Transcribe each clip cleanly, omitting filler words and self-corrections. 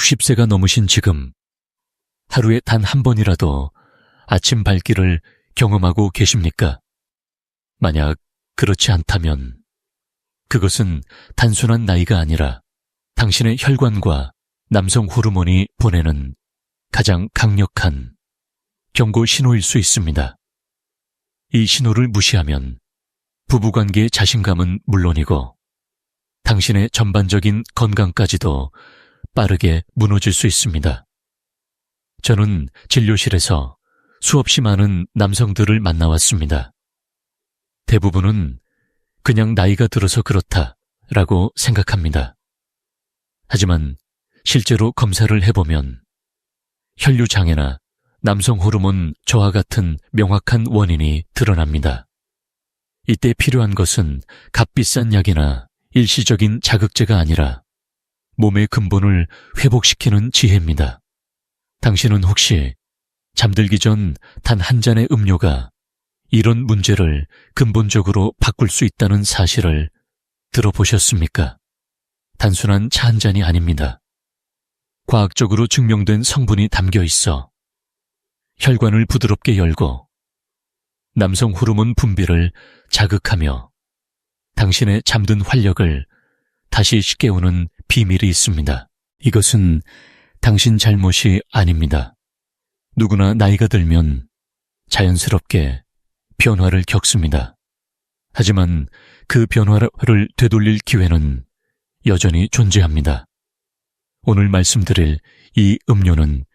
60세가 넘으신 지금 하루에 단 한 번이라도 아침 발길을 경험하고 계십니까? 만약 그렇지 않다면 그것은 단순한 나이가 아니라 당신의 혈관과 남성 호르몬이 보내는 가장 강력한 경고 신호일 수 있습니다. 이 신호를 무시하면 부부관계의 자신감은 물론이고 당신의 전반적인 건강까지도 빠르게 무너질 수 있습니다. 저는 진료실에서 수없이 많은 남성들을 만나왔습니다. 대부분은 그냥 나이가 들어서 그렇다라고 생각합니다. 하지만 실제로 검사를 해보면 혈류장애나 남성 호르몬 저하 같은 명확한 원인이 드러납니다. 이때 필요한 것은 값비싼 약이나 일시적인 자극제가 아니라 몸의 근본을 회복시키는 지혜입니다. 당신은 혹시 잠들기 전 단 한 잔의 음료가 이런 문제를 근본적으로 바꿀 수 있다는 사실을 들어보셨습니까? 단순한 차 한 잔이 아닙니다. 과학적으로 증명된 성분이 담겨 있어 혈관을 부드럽게 열고 남성 호르몬 분비를 자극하며 당신의 잠든 활력을 다시 깨우는 비밀이 있습니다. 이것은 당신 잘못이 아닙니다. 누구나 나이가 들면 자연스럽게 변화를 겪습니다. 하지만 그 변화를 되돌릴 기회는 여전히 존재합니다. 오늘 말씀드릴 이 음료는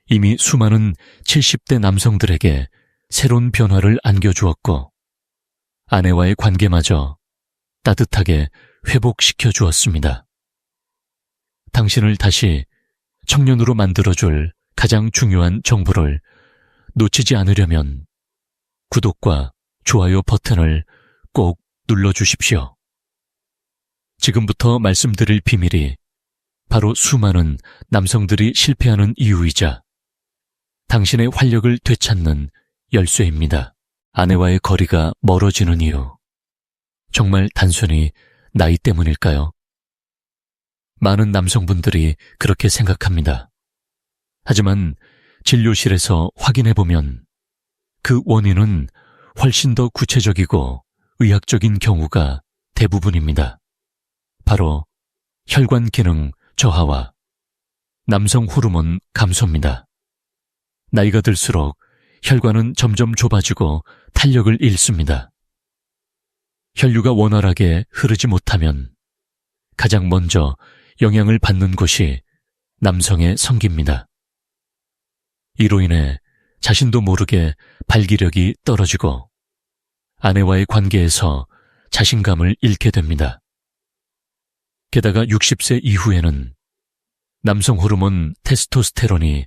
이미 수많은 70대 남성들에게 새로운 변화를 안겨주었고 아내와의 관계마저 따뜻하게 회복시켜 주었습니다. 당신을 다시 청년으로 만들어줄 가장 중요한 정보를 놓치지 않으려면 구독과 좋아요 버튼을 꼭 눌러주십시오. 지금부터 말씀드릴 비밀이 바로 수많은 남성들이 실패하는 이유이자 당신의 활력을 되찾는 열쇠입니다. 아내와의 거리가 멀어지는 이유. 정말 단순히 나이 때문일까요? 많은 남성분들이 그렇게 생각합니다. 하지만 진료실에서 확인해보면 그 원인은 훨씬 더 구체적이고 의학적인 경우가 대부분입니다. 바로 혈관 기능 저하와 남성 호르몬 감소입니다. 나이가 들수록 혈관은 점점 좁아지고 탄력을 잃습니다. 혈류가 원활하게 흐르지 못하면 가장 먼저 영향을 받는 곳이 남성의 성기입니다. 이로 인해 자신도 모르게 발기력이 떨어지고 아내와의 관계에서 자신감을 잃게 됩니다. 게다가 60세 이후에는 남성 호르몬 테스토스테론이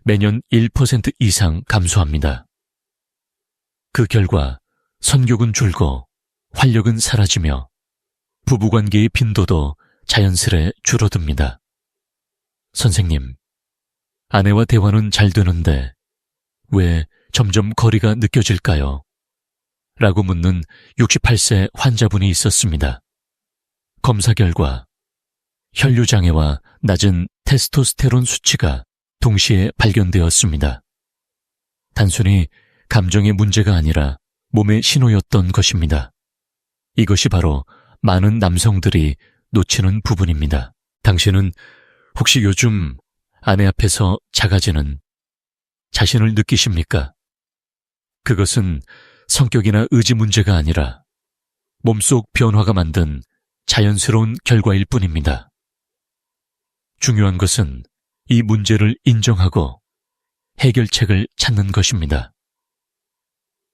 매년 1% 이상 감소합니다. 그 결과 성욕은 줄고 활력은 사라지며 부부관계의 빈도도 자연스레 줄어듭니다. 선생님, 아내와 대화는 잘 되는데 왜 점점 거리가 느껴질까요? 라고 묻는 68세 환자분이 있었습니다. 검사 결과 혈류장애와 낮은 테스토스테론 수치가 동시에 발견되었습니다. 단순히 감정의 문제가 아니라 몸의 신호였던 것입니다. 이것이 바로 많은 남성들이 놓치는 부분입니다. 당신은 혹시 요즘 아내 앞에서 작아지는 자신을 느끼십니까? 그것은 성격이나 의지 문제가 아니라 몸속 변화가 만든 자연스러운 결과일 뿐입니다. 중요한 것은 이 문제를 인정하고 해결책을 찾는 것입니다.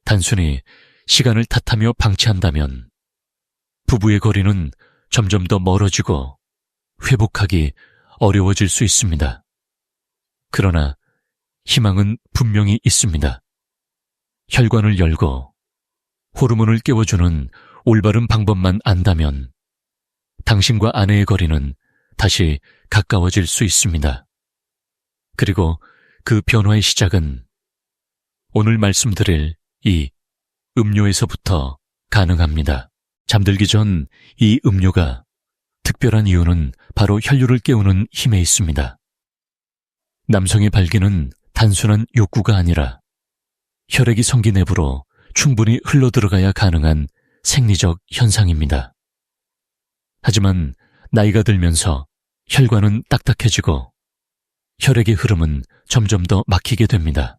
단순히 시간을 탓하며 방치한다면 부부의 거리는 점점 더 멀어지고 회복하기 어려워질 수 있습니다. 그러나 희망은 분명히 있습니다. 혈관을 열고 호르몬을 깨워주는 올바른 방법만 안다면 당신과 아내의 거리는 다시 가까워질 수 있습니다. 그리고 그 변화의 시작은 오늘 말씀드릴 이 음료에서부터 가능합니다. 잠들기 전 이 음료가 특별한 이유는 바로 혈류를 깨우는 힘에 있습니다. 남성의 발기는 단순한 욕구가 아니라 혈액이 성기 내부로 충분히 흘러들어가야 가능한 생리적 현상입니다. 하지만 나이가 들면서 혈관은 딱딱해지고 혈액의 흐름은 점점 더 막히게 됩니다.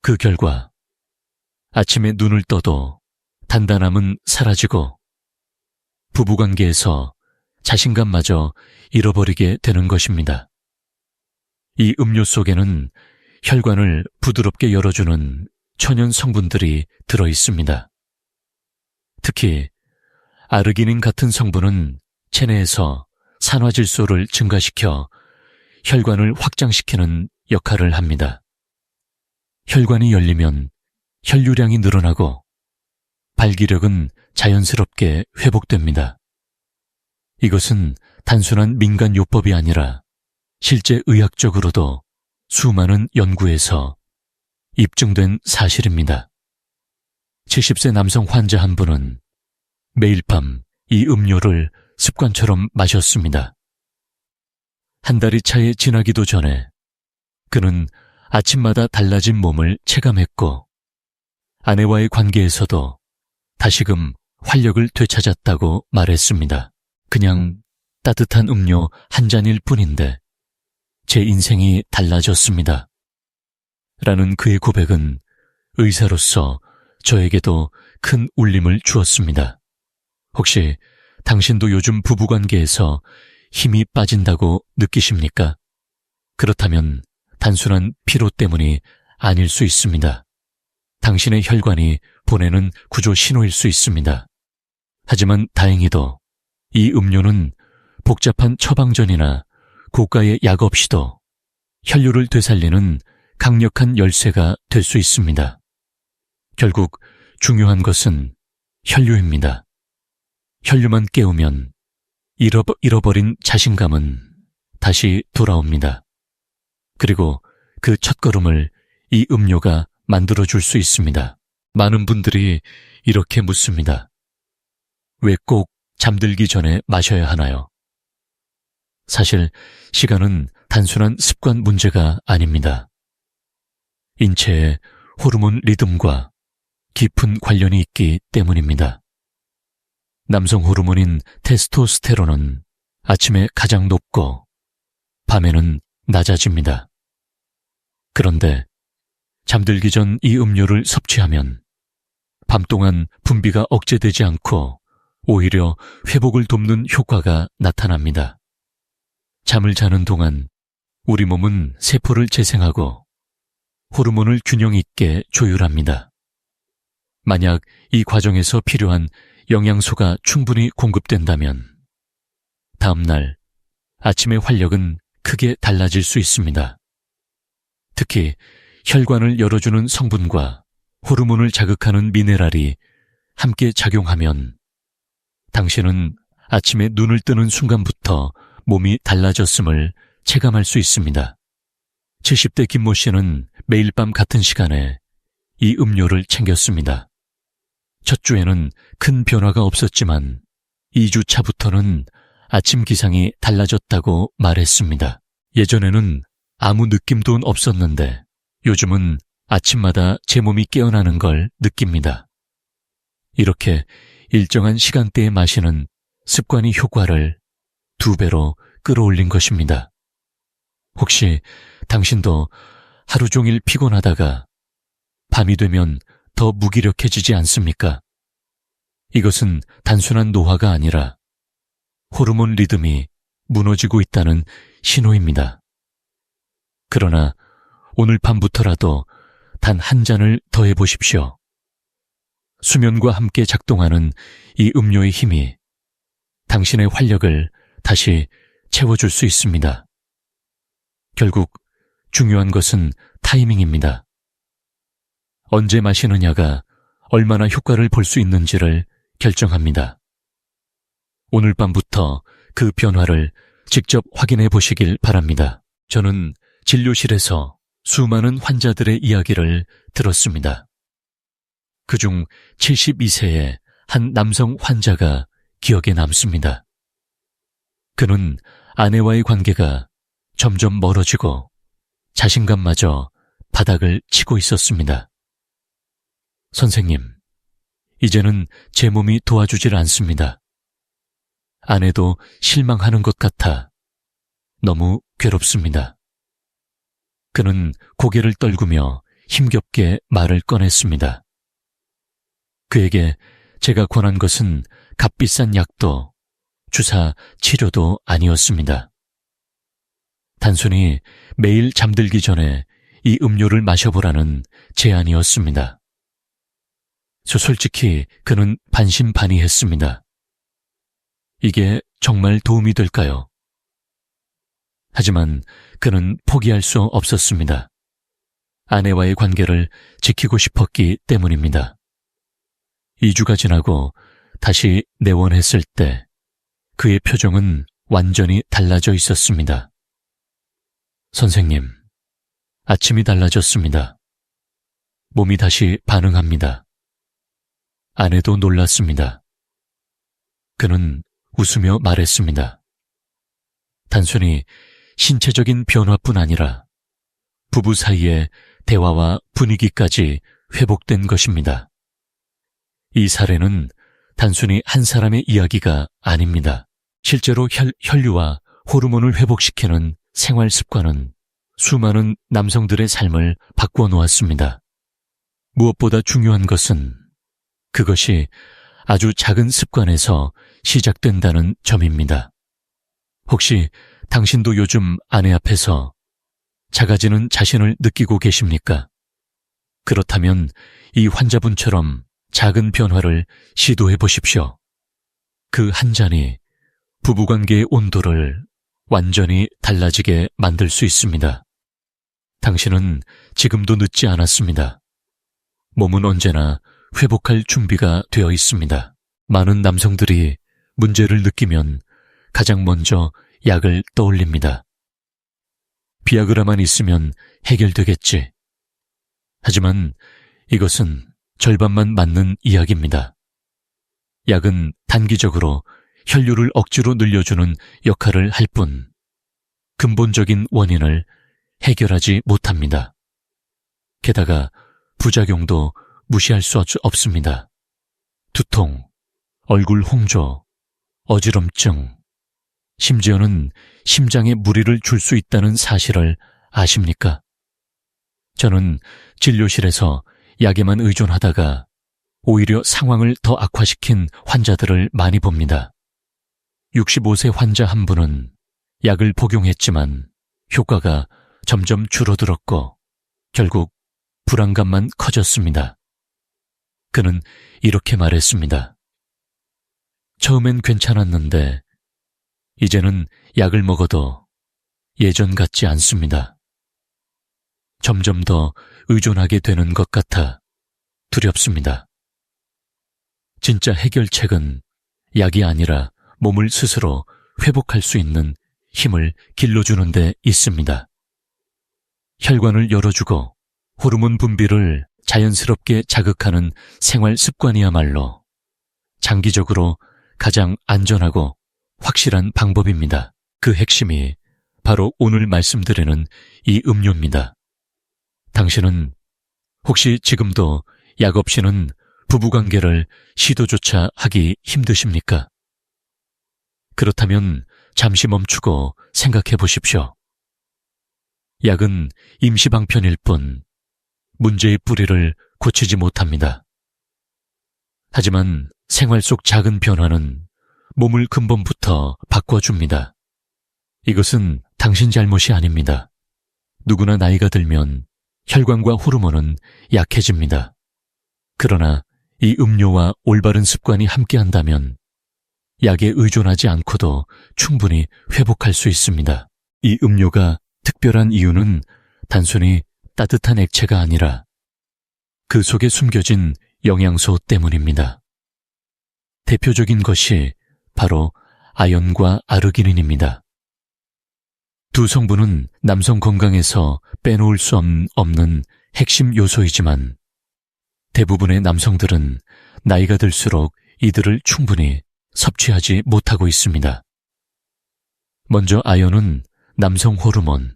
그 결과 아침에 눈을 떠도 단단함은 사라지고 부부관계에서 자신감마저 잃어버리게 되는 것입니다. 이 음료 속에는 혈관을 부드럽게 열어주는 천연 성분들이 들어 있습니다. 특히 아르기닌 같은 성분은 체내에서 산화질소를 증가시켜 혈관을 확장시키는 역할을 합니다. 혈관이 열리면 혈류량이 늘어나고 발기력은 자연스럽게 회복됩니다. 이것은 단순한 민간요법이 아니라 실제 의학적으로도 수많은 연구에서 입증된 사실입니다. 70세 남성 환자 한 분은 매일 밤 이 음료를 습관처럼 마셨습니다. 한 달이 차에 지나기도 전에 그는 아침마다 달라진 몸을 체감했고 아내와의 관계에서도 다시금 활력을 되찾았다고 말했습니다. 그냥 따뜻한 음료 한 잔일 뿐인데 제 인생이 달라졌습니다. 라는 그의 고백은 의사로서 저에게도 큰 울림을 주었습니다. 혹시 당신도 요즘 부부관계에서 힘이 빠진다고 느끼십니까? 그렇다면 단순한 피로 때문이 아닐 수 있습니다. 당신의 혈관이 보내는 구조 신호일 수 있습니다. 하지만 다행히도 이 음료는 복잡한 처방전이나 고가의 약 없이도 혈류를 되살리는 강력한 열쇠가 될 수 있습니다. 결국 중요한 것은 혈류입니다. 혈류만 깨우면 잃어버린 자신감은 다시 돌아옵니다. 그리고 그 첫걸음을 이 음료가 만들어줄 수 있습니다. 많은 분들이 이렇게 묻습니다. 왜 꼭 잠들기 전에 마셔야 하나요? 사실 시간은 단순한 습관 문제가 아닙니다. 인체의 호르몬 리듬과 깊은 관련이 있기 때문입니다. 남성 호르몬인 테스토스테론은 아침에 가장 높고 밤에는 낮아집니다. 그런데 잠들기 전 이 음료를 섭취하면 밤 동안 분비가 억제되지 않고 오히려 회복을 돕는 효과가 나타납니다. 잠을 자는 동안 우리 몸은 세포를 재생하고 호르몬을 균형 있게 조율합니다. 만약 이 과정에서 필요한 영양소가 충분히 공급된다면 다음날 아침의 활력은 크게 달라질 수 있습니다. 특히 혈관을 열어주는 성분과 호르몬을 자극하는 미네랄이 함께 작용하면 당신은 아침에 눈을 뜨는 순간부터 몸이 달라졌음을 체감할 수 있습니다. 70대 김모 씨는 매일 밤 같은 시간에 이 음료를 챙겼습니다. 첫 주에는 큰 변화가 없었지만 2주 차부터는 아침 기상이 달라졌다고 말했습니다. 예전에는 아무 느낌도 없었는데 요즘은 아침마다 제 몸이 깨어나는 걸 느낍니다. 이렇게 일정한 시간대에 마시는 습관이 효과를 2배로 끌어올린 것입니다. 혹시 당신도 하루 종일 피곤하다가 밤이 되면 더 무기력해지지 않습니까? 이것은 단순한 노화가 아니라 호르몬 리듬이 무너지고 있다는 신호입니다. 그러나 오늘 밤부터라도 단 한 잔을 더 해보십시오. 수면과 함께 작동하는 이 음료의 힘이 당신의 활력을 다시 채워줄 수 있습니다. 결국 중요한 것은 타이밍입니다. 언제 마시느냐가 얼마나 효과를 볼 수 있는지를 결정합니다. 오늘 밤부터 그 변화를 직접 확인해 보시길 바랍니다. 저는 진료실에서 수많은 환자들의 이야기를 들었습니다. 그중 72세의 한 남성 환자가 기억에 남습니다. 그는 아내와의 관계가 점점 멀어지고 자신감마저 바닥을 치고 있었습니다. 선생님, 이제는 제 몸이 도와주질 않습니다. 아내도 실망하는 것 같아 너무 괴롭습니다. 그는 고개를 떨구며 힘겹게 말을 꺼냈습니다. 그에게 제가 권한 것은 값비싼 약도 주사 치료도 아니었습니다. 단순히 매일 잠들기 전에 이 음료를 마셔보라는 제안이었습니다. 솔직히 그는 반신반의했습니다. 이게 정말 도움이 될까요? 하지만 그는 포기할 수 없었습니다. 아내와의 관계를 지키고 싶었기 때문입니다. 2주가 지나고 다시 내원했을 때 그의 표정은 완전히 달라져 있었습니다. 선생님, 아침이 달라졌습니다. 몸이 다시 반응합니다. 아내도 놀랐습니다. 그는 웃으며 말했습니다. 단순히 신체적인 변화뿐 아니라 부부 사이의 대화와 분위기까지 회복된 것입니다. 이 사례는 단순히 한 사람의 이야기가 아닙니다. 실제로 혈류와 호르몬을 회복시키는 생활 습관은 수많은 남성들의 삶을 바꾸어 놓았습니다. 무엇보다 중요한 것은 그것이 아주 작은 습관에서 시작된다는 점입니다. 혹시 당신도 요즘 아내 앞에서 작아지는 자신을 느끼고 계십니까? 그렇다면 이 환자분처럼 작은 변화를 시도해 보십시오. 그 한 잔이 부부관계의 온도를 완전히 달라지게 만들 수 있습니다. 당신은 지금도 늦지 않았습니다. 몸은 언제나 회복할 준비가 되어 있습니다. 많은 남성들이 문제를 느끼면 가장 먼저 약을 떠올립니다. 비아그라만 있으면 해결되겠지. 하지만 이것은 절반만 맞는 이야기입니다. 약은 단기적으로 혈류를 억지로 늘려주는 역할을 할 뿐 근본적인 원인을 해결하지 못합니다. 게다가 부작용도 무시할 수 없습니다. 두통, 얼굴 홍조, 어지럼증, 심지어는 심장에 무리를 줄 수 있다는 사실을 아십니까? 저는 진료실에서 약에만 의존하다가 오히려 상황을 더 악화시킨 환자들을 많이 봅니다. 65세 환자 한 분은 약을 복용했지만 효과가 점점 줄어들었고 결국 불안감만 커졌습니다. 그는 이렇게 말했습니다. 처음엔 괜찮았는데 이제는 약을 먹어도 예전 같지 않습니다. 점점 더 의존하게 되는 것 같아 두렵습니다. 진짜 해결책은 약이 아니라 몸을 스스로 회복할 수 있는 힘을 길러주는 데 있습니다. 혈관을 열어주고 호르몬 분비를 자연스럽게 자극하는 생활 습관이야말로 장기적으로 가장 안전하고 확실한 방법입니다. 그 핵심이 바로 오늘 말씀드리는 이 음료입니다. 당신은 혹시 지금도 약 없이는 부부관계를 시도조차 하기 힘드십니까? 그렇다면 잠시 멈추고 생각해 보십시오. 약은 임시방편일 뿐 문제의 뿌리를 고치지 못합니다. 하지만 생활 속 작은 변화는 몸을 근본부터 바꿔줍니다. 이것은 당신 잘못이 아닙니다. 누구나 나이가 들면 혈관과 호르몬은 약해집니다. 그러나 이 음료와 올바른 습관이 함께한다면 약에 의존하지 않고도 충분히 회복할 수 있습니다. 이 음료가 특별한 이유는 단순히 따뜻한 액체가 아니라 그 속에 숨겨진 영양소 때문입니다. 대표적인 것이 바로 아연과 아르기닌입니다. 두 성분은 남성 건강에서 빼놓을 수 없는 핵심 요소이지만 대부분의 남성들은 나이가 들수록 이들을 충분히 섭취하지 못하고 있습니다. 먼저 아연은 남성 호르몬,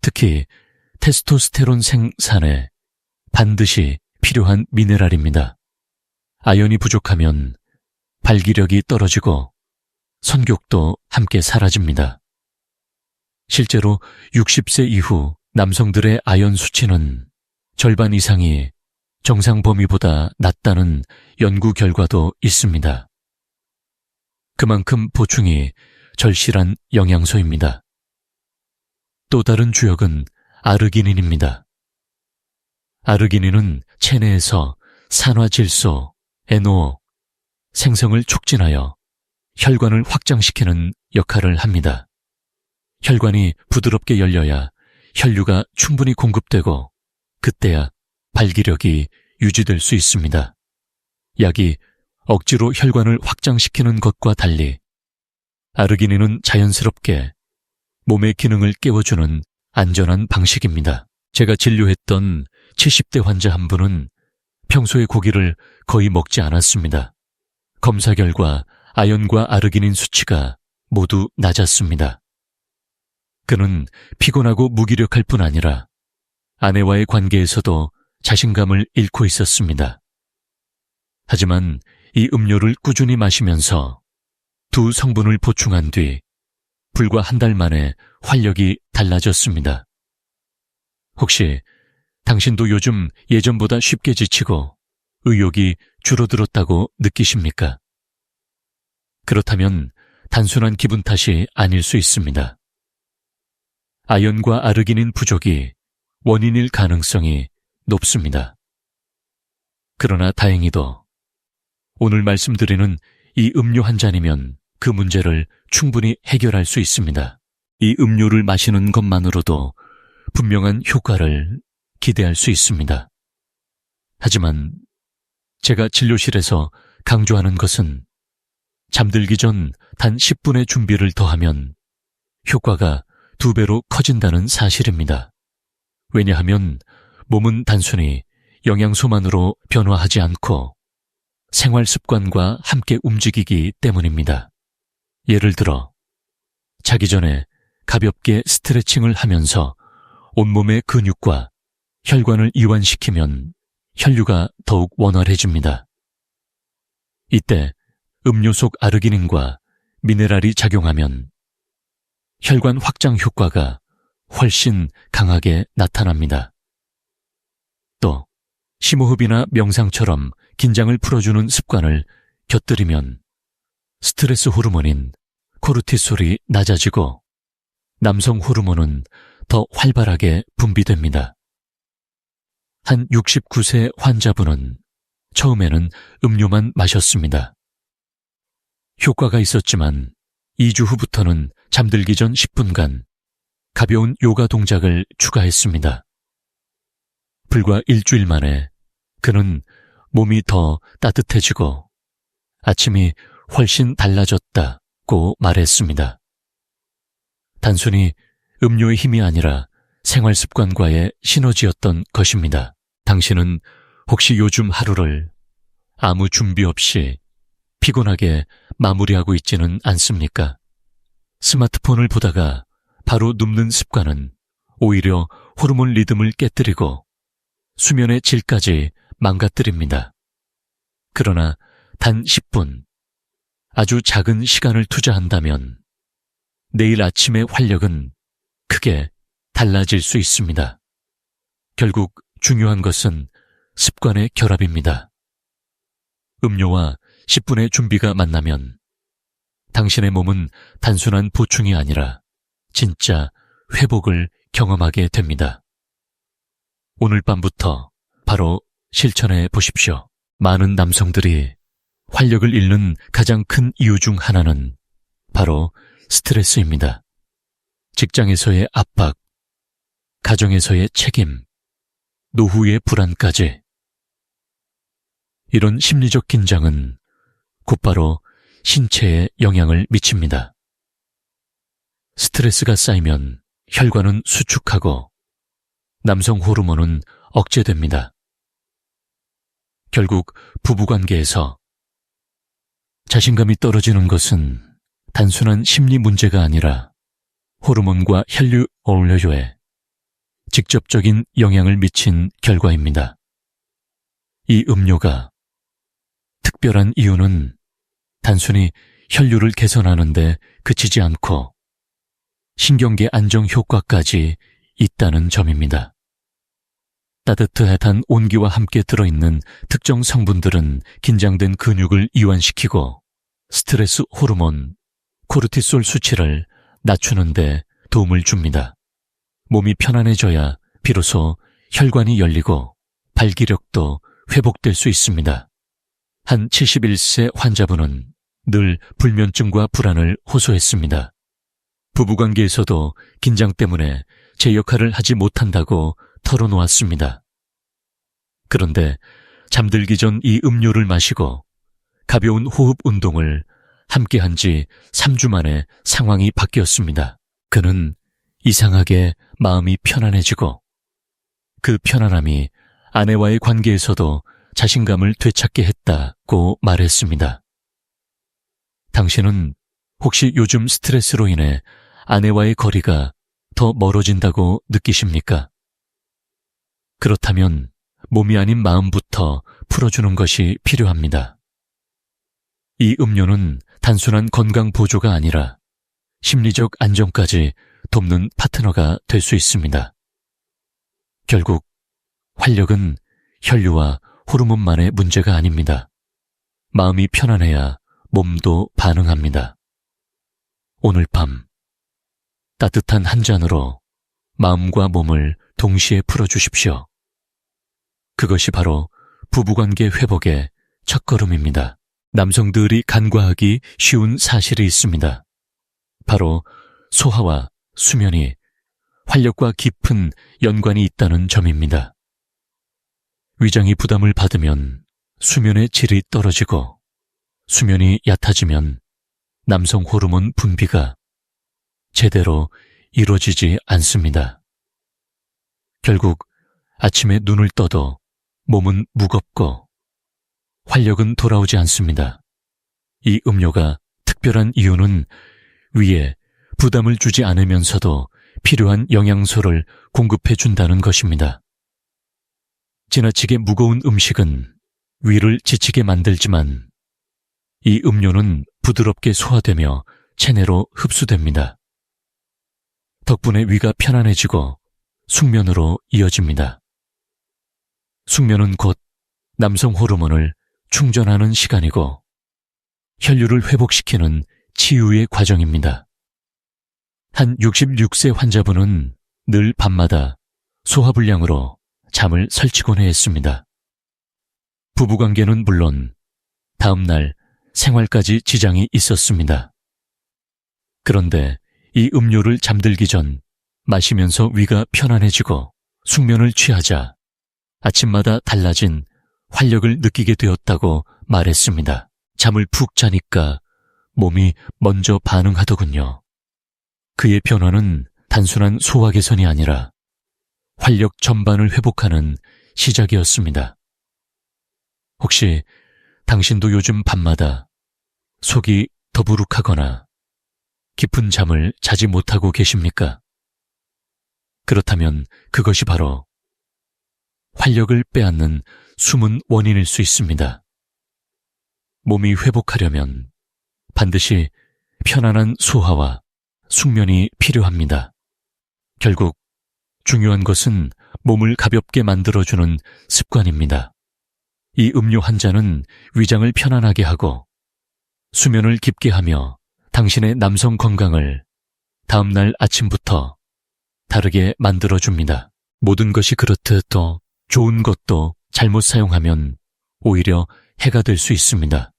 특히 테스토스테론 생산에 반드시 필요한 미네랄입니다. 아연이 부족하면 발기력이 떨어지고 선격도 함께 사라집니다. 실제로 60세 이후 남성들의 아연 수치는 절반 이상이 정상 범위보다 낮다는 연구 결과도 있습니다. 그만큼 보충이 절실한 영양소입니다. 또 다른 주역은 아르기닌입니다. 아르기닌은 체내에서 산화질소, NO, 생성을 촉진하여 혈관을 확장시키는 역할을 합니다. 혈관이 부드럽게 열려야 혈류가 충분히 공급되고 그때야 발기력이 유지될 수 있습니다. 약이 억지로 혈관을 확장시키는 것과 달리 아르기닌은 자연스럽게 몸의 기능을 깨워주는 안전한 방식입니다. 제가 진료했던 70대 환자 한 분은 평소에 고기를 거의 먹지 않았습니다. 검사 결과 아연과 아르기닌 수치가 모두 낮았습니다. 그는 피곤하고 무기력할 뿐 아니라 아내와의 관계에서도 자신감을 잃고 있었습니다. 하지만 이 음료를 꾸준히 마시면서 두 성분을 보충한 뒤 불과 한 달 만에 활력이 달라졌습니다. 혹시 당신도 요즘 예전보다 쉽게 지치고 의욕이 줄어들었다고 느끼십니까? 그렇다면 단순한 기분 탓이 아닐 수 있습니다. 아연과 아르기닌 부족이 원인일 가능성이 높습니다. 그러나 다행히도 오늘 말씀드리는 이 음료 한 잔이면 그 문제를 충분히 해결할 수 있습니다. 이 음료를 마시는 것만으로도 분명한 효과를 기대할 수 있습니다. 하지만 제가 진료실에서 강조하는 것은 잠들기 전 단 10분의 준비를 더하면 효과가 2배로 커진다는 사실입니다. 왜냐하면 몸은 단순히 영양소만으로 변화하지 않고 생활 습관과 함께 움직이기 때문입니다. 예를 들어 자기 전에 가볍게 스트레칭을 하면서 온몸의 근육과 혈관을 이완시키면 혈류가 더욱 원활해집니다. 이때 음료 속 아르기닌과 미네랄이 작용하면 혈관 확장 효과가 훨씬 강하게 나타납니다. 또 심호흡이나 명상처럼 긴장을 풀어주는 습관을 곁들이면 스트레스 호르몬인 코르티솔이 낮아지고 남성 호르몬은 더 활발하게 분비됩니다. 한 69세 환자분은 처음에는 음료만 마셨습니다. 효과가 있었지만 2주 후부터는 잠들기 전 10분간 가벼운 요가 동작을 추가했습니다. 불과 일주일 만에 그는 몸이 더 따뜻해지고 아침이 훨씬 달라졌다고 말했습니다. 단순히 음료의 힘이 아니라 생활 습관과의 시너지였던 것입니다. 당신은 혹시 요즘 하루를 아무 준비 없이 피곤하게 마무리하고 있지는 않습니까? 스마트폰을 보다가 바로 눕는 습관은 오히려 호르몬 리듬을 깨뜨리고 수면의 질까지 망가뜨립니다. 그러나 단 10분, 아주 작은 시간을 투자한다면 내일 아침의 활력은 크게 달라질 수 있습니다. 결국 중요한 것은 습관의 결합입니다. 음료와 10분의 준비가 만나면 당신의 몸은 단순한 보충이 아니라 진짜 회복을 경험하게 됩니다. 오늘 밤부터 바로 실천해 보십시오. 많은 남성들이 활력을 잃는 가장 큰 이유 중 하나는 바로 스트레스입니다. 직장에서의 압박, 가정에서의 책임, 노후의 불안까지. 이런 심리적 긴장은 곧바로 신체에 영향을 미칩니다. 스트레스가 쌓이면 혈관은 수축하고 남성 호르몬은 억제됩니다. 결국 부부관계에서 자신감이 떨어지는 것은 단순한 심리 문제가 아니라 호르몬과 혈류 어울려줘에 직접적인 영향을 미친 결과입니다. 이 음료가 특별한 이유는 단순히 혈류를 개선하는 데 그치지 않고 신경계 안정 효과까지 있다는 점입니다. 따뜻한 온기와 함께 들어있는 특정 성분들은 긴장된 근육을 이완시키고 스트레스 호르몬, 코르티솔 수치를 낮추는 데 도움을 줍니다. 몸이 편안해져야 비로소 혈관이 열리고 발기력도 회복될 수 있습니다. 한 71세 환자분은 늘 불면증과 불안을 호소했습니다. 부부관계에서도 긴장 때문에 제 역할을 하지 못한다고 털어놓았습니다. 그런데 잠들기 전 이 음료를 마시고 가벼운 호흡 운동을 함께 한 지 3주 만에 상황이 바뀌었습니다. 그는 이상하게 마음이 편안해지고 그 편안함이 아내와의 관계에서도 자신감을 되찾게 했다고 말했습니다. 당신은 혹시 요즘 스트레스로 인해 아내와의 거리가 더 멀어진다고 느끼십니까? 그렇다면 몸이 아닌 마음부터 풀어주는 것이 필요합니다. 이 음료는 단순한 건강 보조가 아니라 심리적 안정까지 돕는 파트너가 될 수 있습니다. 결국 활력은 혈류와 호르몬만의 문제가 아닙니다. 마음이 편안해야 몸도 반응합니다. 오늘 밤 따뜻한 한 잔으로 마음과 몸을 동시에 풀어주십시오. 그것이 바로 부부관계 회복의 첫걸음입니다. 남성들이 간과하기 쉬운 사실이 있습니다. 바로 소화와 수면이 활력과 깊은 연관이 있다는 점입니다. 위장이 부담을 받으면 수면의 질이 떨어지고 수면이 얕아지면 남성 호르몬 분비가 제대로 이루어지지 않습니다. 결국 아침에 눈을 떠도 몸은 무겁고 활력은 돌아오지 않습니다. 이 음료가 특별한 이유는 위에 부담을 주지 않으면서도 필요한 영양소를 공급해 준다는 것입니다. 지나치게 무거운 음식은 위를 지치게 만들지만 이 음료는 부드럽게 소화되며 체내로 흡수됩니다. 덕분에 위가 편안해지고 숙면으로 이어집니다. 숙면은 곧 남성 호르몬을 충전하는 시간이고 혈류를 회복시키는 치유의 과정입니다. 한 66세 환자분은 늘 밤마다 소화불량으로 잠을 설치곤 해야 했습니다. 부부관계는 물론 다음날 생활까지 지장이 있었습니다. 그런데 이 음료를 잠들기 전 마시면서 위가 편안해지고 숙면을 취하자 아침마다 달라진 활력을 느끼게 되었다고 말했습니다. 잠을 푹 자니까 몸이 먼저 반응하더군요. 그의 변화는 단순한 소화 개선이 아니라 활력 전반을 회복하는 시작이었습니다. 혹시 당신도 요즘 밤마다 속이 더부룩하거나 깊은 잠을 자지 못하고 계십니까? 그렇다면 그것이 바로 활력을 빼앗는 숨은 원인일 수 있습니다. 몸이 회복하려면 반드시 편안한 소화와 숙면이 필요합니다. 결국 중요한 것은 몸을 가볍게 만들어주는 습관입니다. 이 음료 한 잔은 위장을 편안하게 하고 수면을 깊게 하며 당신의 남성 건강을 다음날 아침부터 다르게 만들어줍니다. 모든 것이 그렇듯 더 좋은 것도 잘못 사용하면 오히려 해가 될 수 있습니다.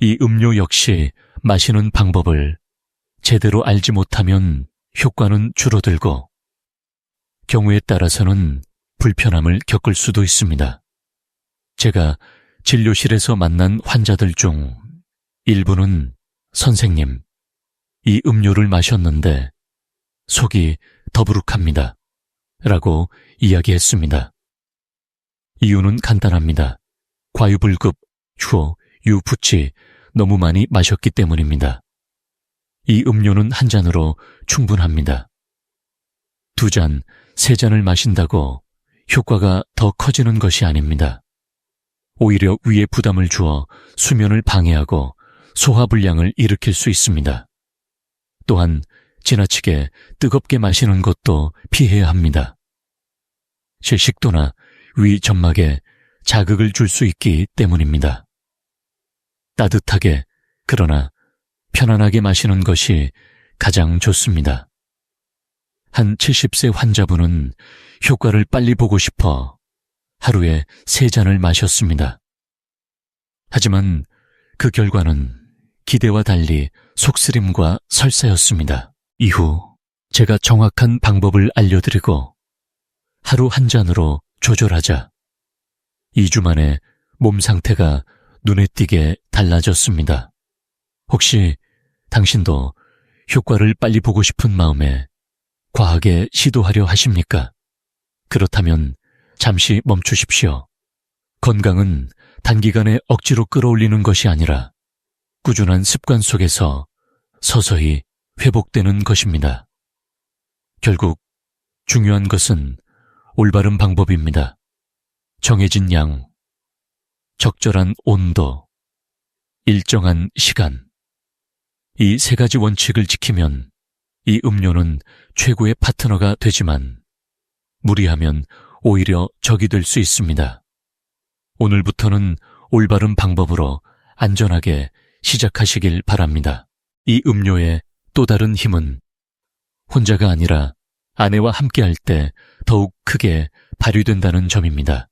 이 음료 역시 마시는 방법을 제대로 알지 못하면 효과는 줄어들고 경우에 따라서는 불편함을 겪을 수도 있습니다. 제가 진료실에서 만난 환자들 중 일부는 선생님, 이 음료를 마셨는데 속이 더부룩합니다. 라고 이야기했습니다. 이유는 간단합니다. 과유불급, 효, 유부치 너무 많이 마셨기 때문입니다. 이 음료는 한 잔으로 충분합니다. 2잔, 3잔을 마신다고 효과가 더 커지는 것이 아닙니다. 오히려 위에 부담을 주어 수면을 방해하고 소화불량을 일으킬 수 있습니다. 또한 지나치게 뜨겁게 마시는 것도 피해야 합니다. 식도나 위 점막에 자극을 줄 수 있기 때문입니다. 따뜻하게 그러나 편안하게 마시는 것이 가장 좋습니다. 한 70세 환자분은 효과를 빨리 보고 싶어 하루에 3잔을 마셨습니다. 하지만 그 결과는 기대와 달리 속쓰림과 설사였습니다. 이후 제가 정확한 방법을 알려드리고 하루 1잔으로 조절하자 2주 만에 몸 상태가 눈에 띄게 달라졌습니다. 혹시 당신도 효과를 빨리 보고 싶은 마음에 과하게 시도하려 하십니까? 그렇다면 잠시 멈추십시오. 건강은 단기간에 억지로 끌어올리는 것이 아니라 꾸준한 습관 속에서 서서히 회복되는 것입니다. 결국 중요한 것은 올바른 방법입니다. 정해진 양, 적절한 온도, 일정한 시간. 이 3가지 원칙을 지키면 이 음료는 최고의 파트너가 되지만 무리하면 오히려 적이 될 수 있습니다. 오늘부터는 올바른 방법으로 안전하게 시작하시길 바랍니다. 이 음료의 또 다른 힘은 혼자가 아니라 아내와 함께할 때 더욱 크게 발휘된다는 점입니다.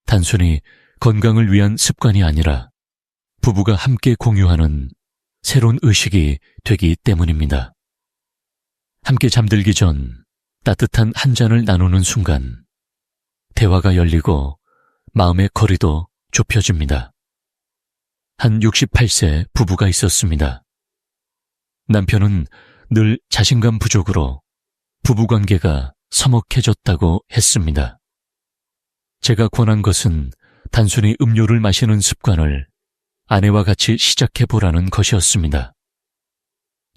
단순히 건강을 위한 습관이 아니라 부부가 함께 공유하는 새로운 의식이 되기 때문입니다. 함께 잠들기 전 따뜻한 한 잔을 나누는 순간 대화가 열리고 마음의 거리도 좁혀집니다. 한 68세 부부가 있었습니다. 남편은 늘 자신감 부족으로 부부관계가 서먹해졌다고 했습니다. 제가 권한 것은 단순히 음료를 마시는 습관을 아내와 같이 시작해보라는 것이었습니다.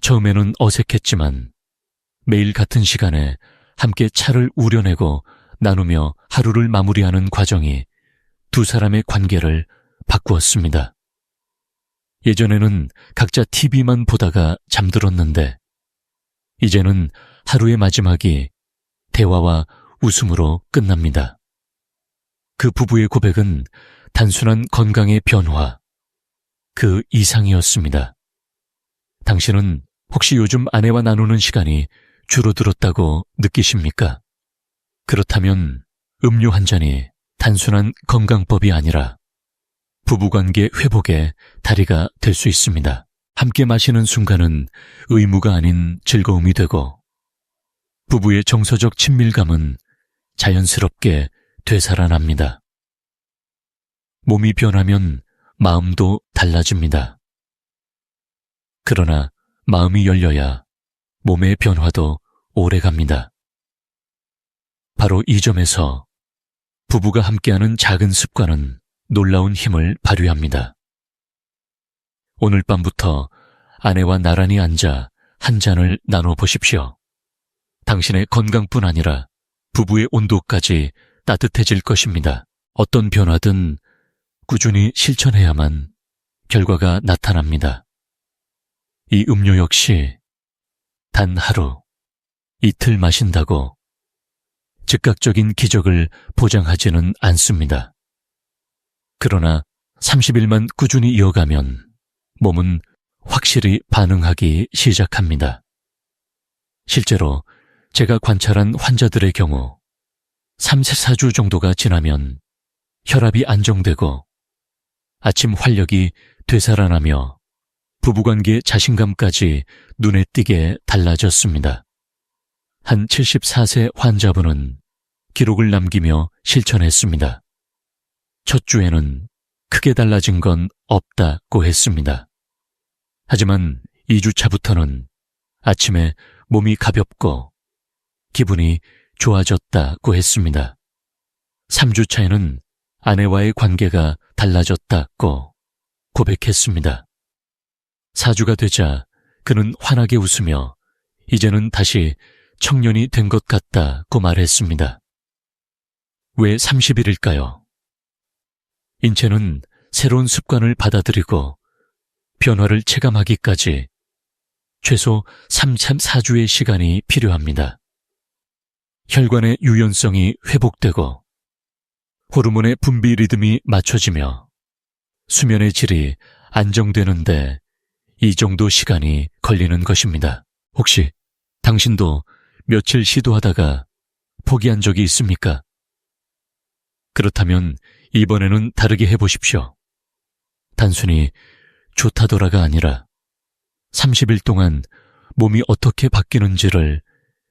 처음에는 어색했지만 매일 같은 시간에 함께 차를 우려내고 나누며 하루를 마무리하는 과정이 2사람의 관계를 바꾸었습니다. 예전에는 각자 TV만 보다가 잠들었는데 이제는 하루의 마지막이 대화와 웃음으로 끝납니다. 그 부부의 고백은 단순한 건강의 변화, 그 이상이었습니다. 당신은 혹시 요즘 아내와 나누는 시간이 줄어들었다고 느끼십니까? 그렇다면 음료 한 잔이 단순한 건강법이 아니라 부부관계 회복의 다리가 될 수 있습니다. 함께 마시는 순간은 의무가 아닌 즐거움이 되고 부부의 정서적 친밀감은 자연스럽게 되살아납니다. 몸이 변하면 마음도 달라집니다. 그러나 마음이 열려야 몸의 변화도 오래갑니다. 바로 이 점에서 부부가 함께하는 작은 습관은 놀라운 힘을 발휘합니다. 오늘 밤부터 아내와 나란히 앉아 한 잔을 나눠보십시오. 당신의 건강뿐 아니라 부부의 온도까지 따뜻해질 것입니다. 어떤 변화든 꾸준히 실천해야만 결과가 나타납니다. 이 음료 역시 단 하루, 이틀 마신다고 즉각적인 기적을 보장하지는 않습니다. 그러나 30일만 꾸준히 이어가면 몸은 확실히 반응하기 시작합니다. 실제로 제가 관찰한 환자들의 경우 3-4주 정도가 지나면 혈압이 안정되고 아침 활력이 되살아나며 부부관계 자신감까지 눈에 띄게 달라졌습니다. 한 74세 환자분은 기록을 남기며 실천했습니다. 첫 주에는 크게 달라진 건 없다고 했습니다. 하지만 2주차부터는 아침에 몸이 가볍고 기분이 좋아졌다고 했습니다. 3주차에는 아내와의 관계가 달라졌다고 고백했습니다. 4주가 되자 그는 환하게 웃으며 이제는 다시 청년이 된 것 같다고 말했습니다. 왜 30일일까요? 인체는 새로운 습관을 받아들이고 변화를 체감하기까지 최소 4주의 시간이 필요합니다. 혈관의 유연성이 회복되고 호르몬의 분비 리듬이 맞춰지며 수면의 질이 안정되는데 이 정도 시간이 걸리는 것입니다. 혹시 당신도 며칠 시도하다가 포기한 적이 있습니까? 그렇다면 이번에는 다르게 해보십시오. 단순히 좋다더라가 아니라 30일 동안 몸이 어떻게 바뀌는지를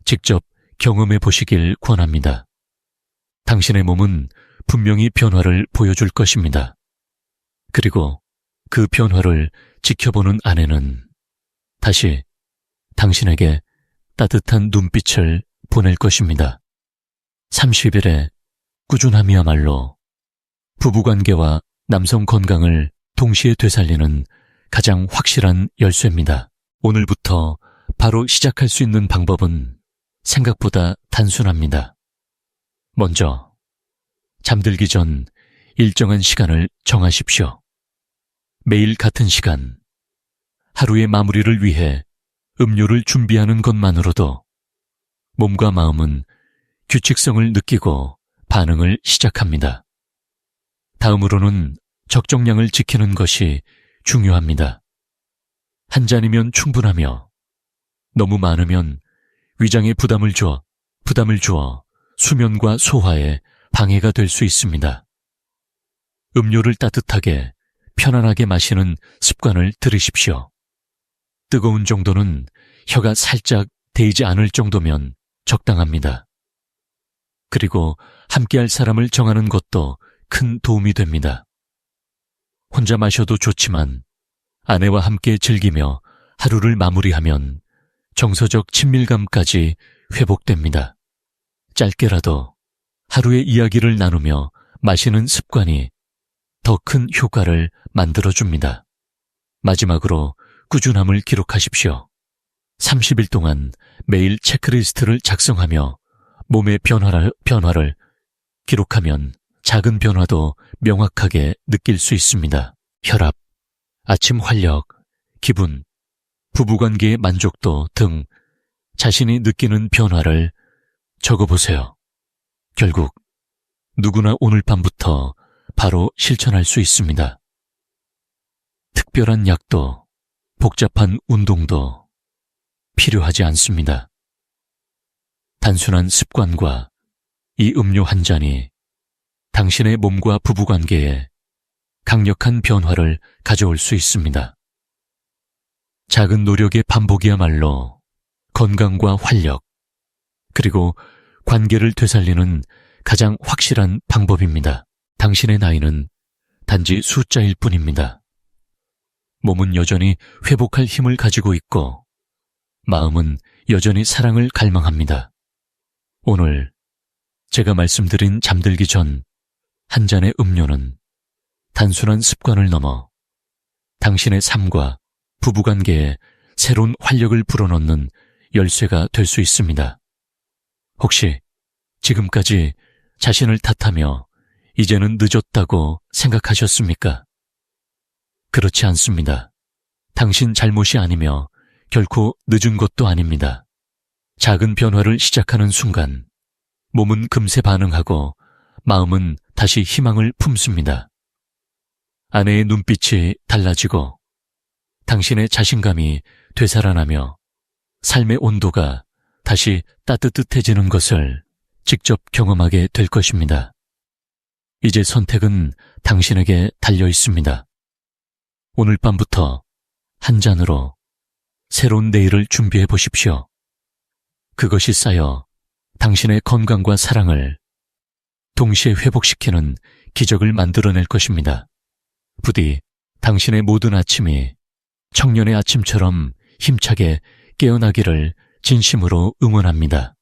직접 경험해 보시길 권합니다. 당신의 몸은 분명히 변화를 보여줄 것입니다. 그리고 그 변화를 지켜보는 아내는 다시 당신에게 따뜻한 눈빛을 보낼 것입니다. 30일의 꾸준함이야말로 부부관계와 남성 건강을 동시에 되살리는 가장 확실한 열쇠입니다. 오늘부터 바로 시작할 수 있는 방법은 생각보다 단순합니다. 먼저 잠들기 전 일정한 시간을 정하십시오. 매일 같은 시간, 하루의 마무리를 위해 음료를 준비하는 것만으로도 몸과 마음은 규칙성을 느끼고 반응을 시작합니다. 다음으로는 적정량을 지키는 것이 중요합니다. 한 잔이면 충분하며 너무 많으면 위장에 부담을 주어 수면과 소화에 방해가 될 수 있습니다. 음료를 따뜻하게 편안하게 마시는 습관을 들이십시오. 뜨거운 정도는 혀가 살짝 데이지 않을 정도면 적당합니다. 그리고 함께할 사람을 정하는 것도 큰 도움이 됩니다. 혼자 마셔도 좋지만 아내와 함께 즐기며 하루를 마무리하면 정서적 친밀감까지 회복됩니다. 짧게라도 하루의 이야기를 나누며 마시는 습관이 더 큰 효과를 만들어줍니다. 마지막으로 꾸준함을 기록하십시오. 30일 동안 매일 체크리스트를 작성하며 몸의 변화를 기록하면 작은 변화도 명확하게 느낄 수 있습니다. 혈압, 아침 활력, 기분, 부부관계의 만족도 등 자신이 느끼는 변화를 적어보세요. 결국 누구나 오늘 밤부터 바로 실천할 수 있습니다. 특별한 약도 복잡한 운동도 필요하지 않습니다. 단순한 습관과 이 음료 한 잔이 당신의 몸과 부부관계에 강력한 변화를 가져올 수 있습니다. 작은 노력의 반복이야말로 건강과 활력, 그리고 관계를 되살리는 가장 확실한 방법입니다. 당신의 나이는 단지 숫자일 뿐입니다. 몸은 여전히 회복할 힘을 가지고 있고 마음은 여전히 사랑을 갈망합니다. 오늘 제가 말씀드린 잠들기 전 한 잔의 음료는 단순한 습관을 넘어 당신의 삶과 부부관계에 새로운 활력을 불어넣는 열쇠가 될 수 있습니다. 혹시 지금까지 자신을 탓하며 이제는 늦었다고 생각하셨습니까? 그렇지 않습니다. 당신 잘못이 아니며 결코 늦은 것도 아닙니다. 작은 변화를 시작하는 순간 몸은 금세 반응하고 마음은 다시 희망을 품습니다. 아내의 눈빛이 달라지고 당신의 자신감이 되살아나며 삶의 온도가 다시 따뜻해지는 것을 직접 경험하게 될 것입니다. 이제 선택은 당신에게 달려 있습니다. 오늘 밤부터 한 잔으로 새로운 내일을 준비해 보십시오. 그것이 쌓여 당신의 건강과 사랑을 동시에 회복시키는 기적을 만들어낼 것입니다. 부디 당신의 모든 아침이 청년의 아침처럼 힘차게 깨어나기를 진심으로 응원합니다.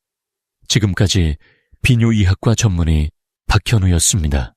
지금까지 비뇨의학과 전문의 박현우였습니다.